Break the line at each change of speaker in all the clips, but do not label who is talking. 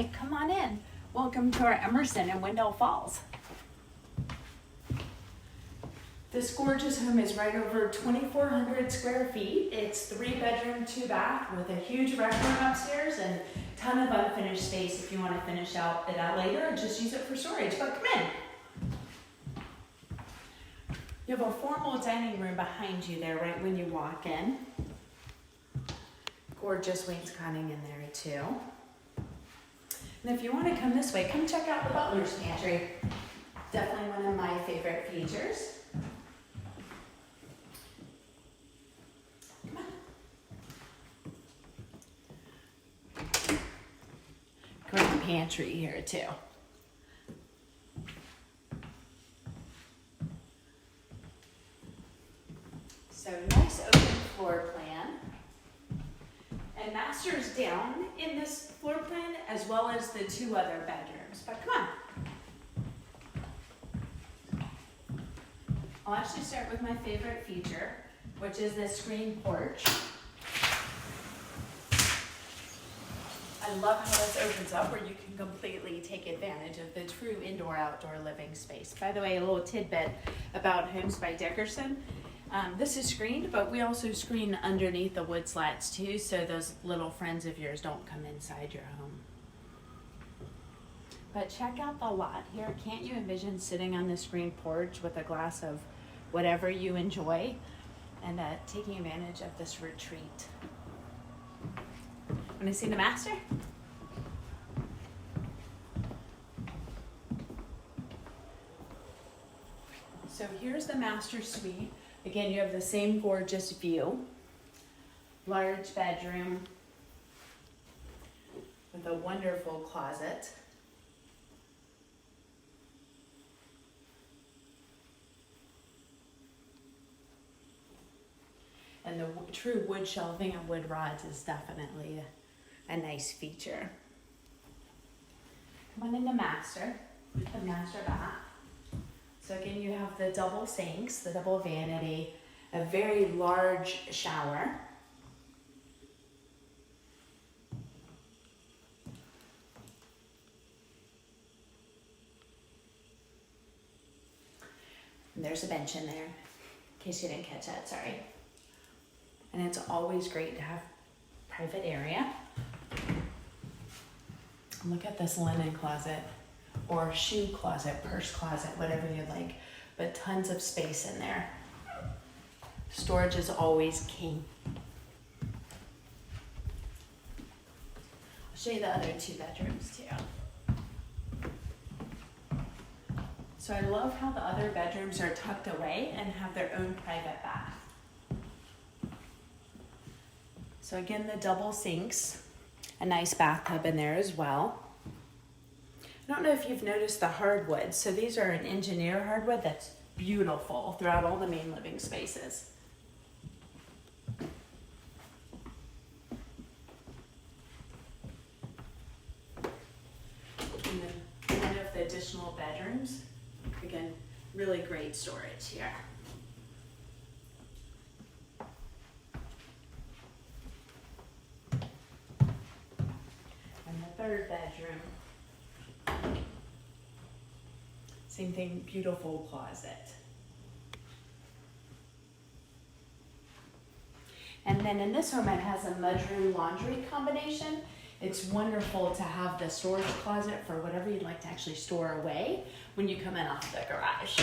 Hi, come on in. Welcome to our Emerson in Wendell Falls. This gorgeous home is right over 2,400 square feet. It's 3 bedroom, 2 bath with a huge rec room upstairs and a ton of unfinished space if you want to finish out it out later or just use it for storage, but come in. You have a formal dining room behind you there right when you walk in. Gorgeous wainscoting in there too. And if you want to come this way, come check out the butler's pantry. Definitely one of my favorite features. Come on. Great pantry here too. So nice open floor plan. And master's down in this floor plan as well as the 2 other bedrooms. But come on. I'll actually start with my favorite feature, which is this screen porch. I love how this opens up where you can completely take advantage of the true indoor-outdoor living space. By the way, a little tidbit about Homes by Dickerson. This is screened, but we also screen underneath the wood slats too, so those little friends of yours don't come inside your home. But check out the lot here. Can't you envision sitting on the screen porch with a glass of whatever you enjoy and taking advantage of this retreat? Want to see the master? So here's the master suite. Again, you have the same gorgeous view. Large bedroom with a wonderful closet. And the true wood shelving and wood rods is definitely a nice feature. Come on in the master bath. So again, you have the double sinks, the double vanity, a very large shower. And there's a bench in there, in case you didn't catch that, sorry. And it's always great to have private area. Look at this linen closet. Or shoe closet, purse closet, whatever you'd like, but tons of space in there. Storage is always king. I'll show you the other 2 bedrooms too. So I love how the other bedrooms are tucked away and have their own private bath. So again, the double sinks, a nice bathtub in there as well. I don't know if you've noticed the hardwood. So these are an engineer hardwood that's beautiful throughout all the main living spaces. And then one of the additional bedrooms, again, really great storage here. And the 3rd bedroom. Same thing, beautiful closet. And then in this home, it has a mudroom laundry combination. It's wonderful to have the storage closet for whatever you'd like to actually store away when you come in off the garage.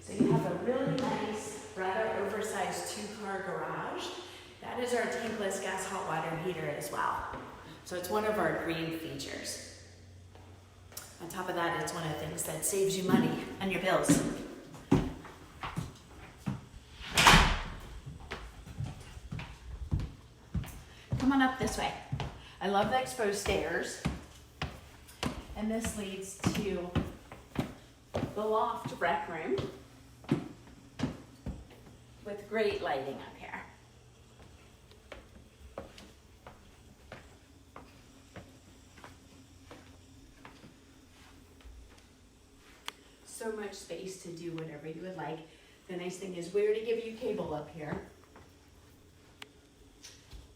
So you have a really nice, rather oversized 2-car garage. That is our tankless gas hot water heater as well. So it's one of our green features. On top of that, it's one of the things that saves you money on your bills. Come on up this way. I love the exposed stairs. And this leads to the Loft Rec Room with great lighting up here. So much space to do whatever you would like. The nice thing is we already give you cable up here,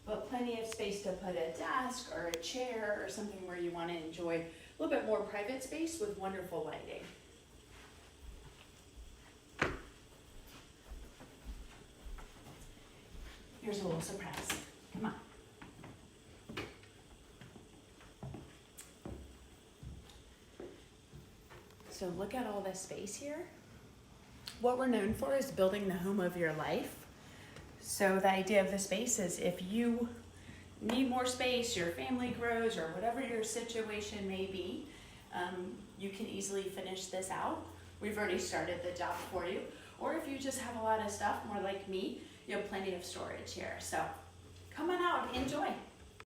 but plenty of space to put a desk or a chair or something where you want to enjoy a little bit more private space with wonderful lighting. Here's a little surprise. Come on. So look at all this space here. What we're known for is building the home of your life. So the idea of the space is if you need more space, your family grows, or whatever your situation may be, you can easily finish this out. We've already started the job for you. Or if you just have a lot of stuff, more like me, you have plenty of storage here. So come on out, enjoy.